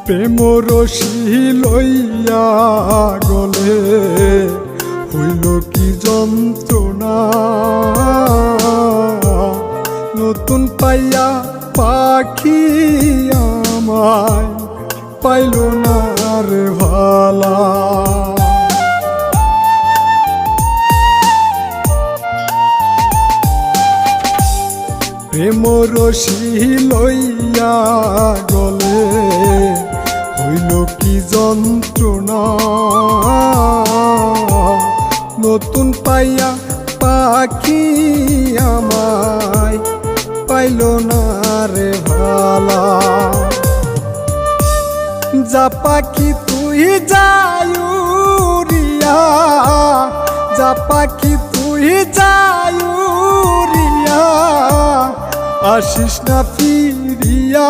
প্রেম রশি লইয়া গলে হইল কি যন্ত্রণা। নতুন পাইয়া পাখি আমায় পাইল না রে ভালা। প্রেম রশি লইয়া গলে হইল কি যন্ত্রণা। নতুন পাইয়া পাখি আমায় পাইল না রে ভালা। যা পাখি তুই যায়ুরিয়া, যা পাখি তুই যায়ুরিয়া, আসিস না ফিরিয়া।